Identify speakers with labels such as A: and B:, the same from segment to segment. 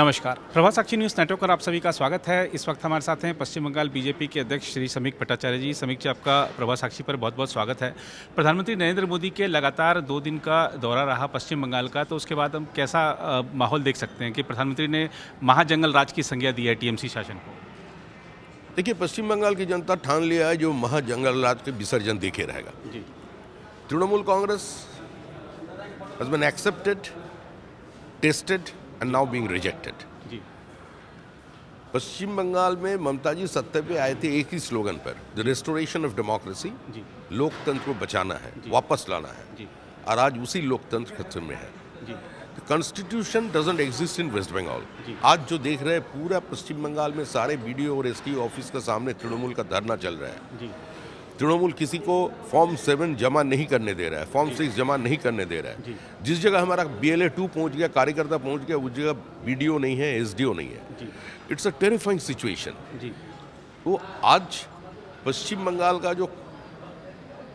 A: नमस्कार, प्रभात साक्षी news network पर आप सभी का स्वागत है। इस वक्त हमारे साथ हैं पश्चिम बंगाल बीजेपी के अध्यक्ष श्री समीक भट्टाचार्य जी। समीक जी, आपका प्रभात साक्षी पर बहुत बहुत स्वागत है। प्रधानमंत्री नरेंद्र मोदी के लगातार 2 दिन का दौरा रहा पश्चिम बंगाल का, तो उसके बाद हम कैसा माहौल देख सकते हैं कि प्रधानमंत्री ने महाजंगल राज की संज्ञा दी है टीएमसी शासन को?
B: देखिए, पश्चिम बंगाल की जनता ठान लिया है जो महाजंगल राज के विसर्जन देखे रहेगा।
A: जी
B: Trinamool Congress has been accepted, tested and now being rejected.
A: जी
B: पश्चिम बंगाल में ममता जी सत्ता पे आए थे एक ही स्लोगन पर, द रेस्टोरेशन ऑफ डेमोक्रेसी,
A: जी
B: लोकतंत्र को बचाना है,
A: जी।
B: वापस लाना है।
A: जी
B: और आज उसी लोकतंत्र खतरे में है।
A: जी
B: constitution doesn't exist in West Bengal.
A: जी।
B: आज जो देख रहे हैं पूरा पश्चिम बंगाल में सारे बीडीओ और एसडीओ ऑफिस के सामने तृणमूल का धरना चल रहा है।
A: जी
B: तृणमूल किसी को फॉर्म 7 जमा नहीं करने दे रहा है, फॉर्म 6 जमा नहीं करने दे रहा
A: जी।
B: है। जिस जगह हमारा BLA 2 पहुंच गया, कार्यकर्ता पहुंच गया, उस जगह BDO नहीं है, SDO नहीं है।
A: जी
B: इट्स अ टेरिफाइंग सिचुएशन।
A: जी
B: तो आज पश्चिम बंगाल का जो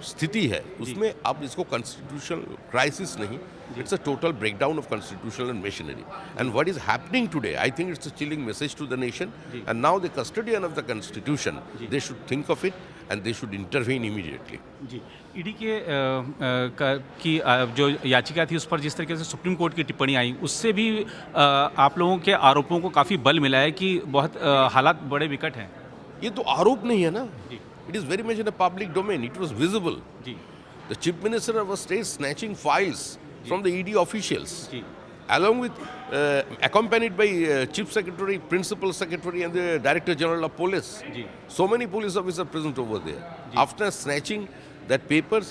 B: स्थिति है उसमें अब इसको कॉन्स्टिट्यूशनल क्राइसिस नहीं, it's a total breakdown of constitutional machinery and what is happening today, I think it's a chilling message to the nation and now the custodian of the constitution, they should think of it and they should intervene immediately.
A: जी ED के की जो याचिका थी उस पर जिस तरीके से सुप्रीम कोर्ट की टिप्पणी आई, उससे भी आप लोगों के आरोपों को काफ़ी बल मिला है कि बहुत हालात बड़े विकट हैं।
B: ये तो आरोप नहीं है ना,
A: जी
B: it is very much in a public domain, it was visible.
A: जी
B: the chief minister of state snatching files from the ED officials
A: जी
B: along with accompanied by chief secretary, principal secretary and the director general of police.
A: जी
B: So many police officers present over there. After snatching that papers,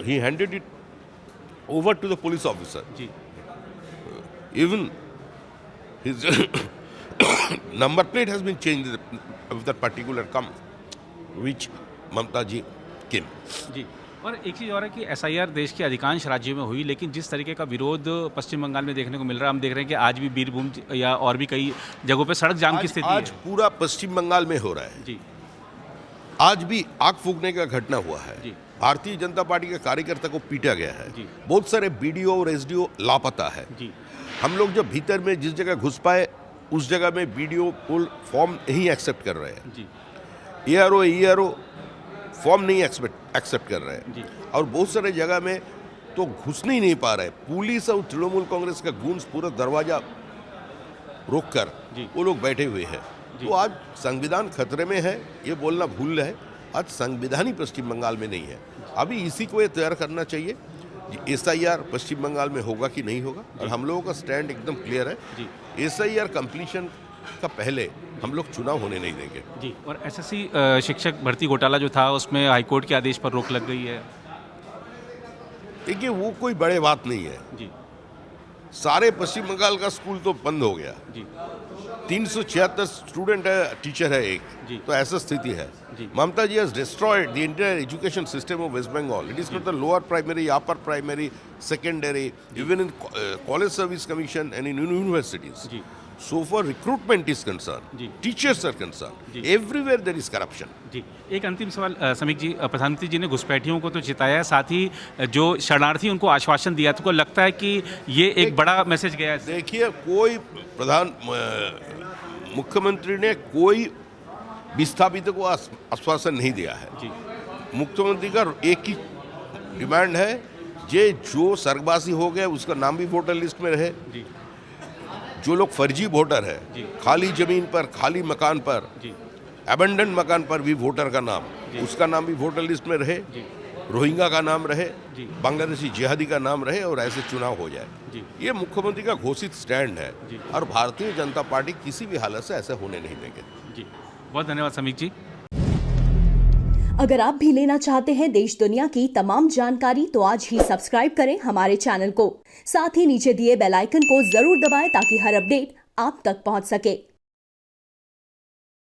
B: he handed it over to the police officer.
A: जी
B: Even his number plate has been changed of that particular car which Mamta ji came.
A: जी और एक चीज़ और है कि SIR देश के अधिकांश राज्यों में हुई, लेकिन जिस तरीके का विरोध पश्चिम बंगाल में देखने को मिल रहा है, हम देख रहे हैं कि आज भी बीरभूम या और भी कई जगहों पे सड़क जाम की स्थिति
B: आज
A: है।
B: पूरा पश्चिम बंगाल में हो रहा है।
A: जी
B: आज भी आग फूकने का घटना हुआ है।
A: जी।
B: भारतीय जनता पार्टी के कार्यकर्ता को पीटा गया है।
A: जी।
B: बहुत सारे BDO और SDO लापता है।
A: जी
B: हम लोग जब भीतर में जिस जगह घुस पाए उस जगह में BDO फुल फॉर्म नहीं एक्सेप्ट कर रहे हैं,
A: जी
B: ERO फॉर्म नहीं एक्सेप्ट कर रहे हैं।
A: जी
B: और बहुत सारे जगह में तो घुसने ही नहीं पा रहे। पुलिस और तृणमूल कांग्रेस का गुंज पूरा दरवाजा रोक कर
A: जी।
B: वो लोग बैठे हुए हैं।
A: जी।
B: तो आज संविधान खतरे में है, ये बोलना भूल है। आज संविधान ही पश्चिम बंगाल में नहीं है। अभी इसी को ये तैयार करना चाहिए SIR पश्चिम बंगाल में होगा कि नहीं होगा। और हम लोगों का स्टैंड एकदम क्लियर है,
A: जी
B: SIR कंप्लीशन का पहले हम लोग चुनाव होने नहीं देंगे।
A: जी और SSC शिक्षक भर्ती घोटाला जो था उसमें हाईकोर्ट के आदेश पर रोक लग गई है।
B: देखिए, वो कोई बड़े बात नहीं है।
A: जी
B: सारे पश्चिम बंगाल का स्कूल तो बंद हो गया,
A: जी
B: 376 स्टूडेंट है, टीचर है एक,
A: जी।
B: तो ऐसा स्थिति है।
A: जी।
B: Mamata ji has destroyed the entire education system of West Bengal. It is not the lower primary, upper primary, secondary, even in college service commission and in universities.
A: जी
B: So far recruitment is concerned,
A: जी।
B: teachers are concerned,
A: जी।
B: everywhere there is corruption.
A: जी एक अंतिम सवाल समीक जी, प्रधानमंत्री जी ने घुसपैठियों को तो जिताया है, साथ ही जो शरणार्थी उनको आश्वासन दिया, तो को लगता है कि ये एक बड़ा मैसेज गया है।
B: देखिए, कोई मुख्यमंत्री ने कोई विस्थापितों को आश्वासन नहीं दिया है।
A: जी
B: मुख्यमंत्री का एक ही डिमांड है, जो स्वर्गवासी हो गए उसका नाम भी वोटर लिस्ट में रहे।
A: जी
B: जो लोग फर्जी वोटर है,
A: जी।
B: खाली जमीन पर, खाली मकान पर,
A: जी
B: अबेंडन मकान पर भी वोटर का नाम,
A: जी।
B: उसका नाम भी वोटर लिस्ट में रहे।
A: जी
B: रोहिंग्या का नाम रहे,
A: जी।
B: बांग्लादेशी जिहादी का नाम रहे और ऐसे चुनाव हो जाए।
A: जी
B: ये मुख्यमंत्री का घोषित स्टैंड है
A: जी।
B: और भारतीय जनता पार्टी किसी भी हालत से ऐसा होने नहीं देंगे।
A: जी बहुत धन्यवाद समीक जी।
C: अगर आप भी लेना चाहते हैं देश दुनिया की तमाम जानकारी तो आज ही सब्सक्राइब करें हमारे चैनल को। साथ ही नीचे दिए बेल आइकन को जरूर दबाएं ताकि हर अपडेट आप तक पहुंच सके।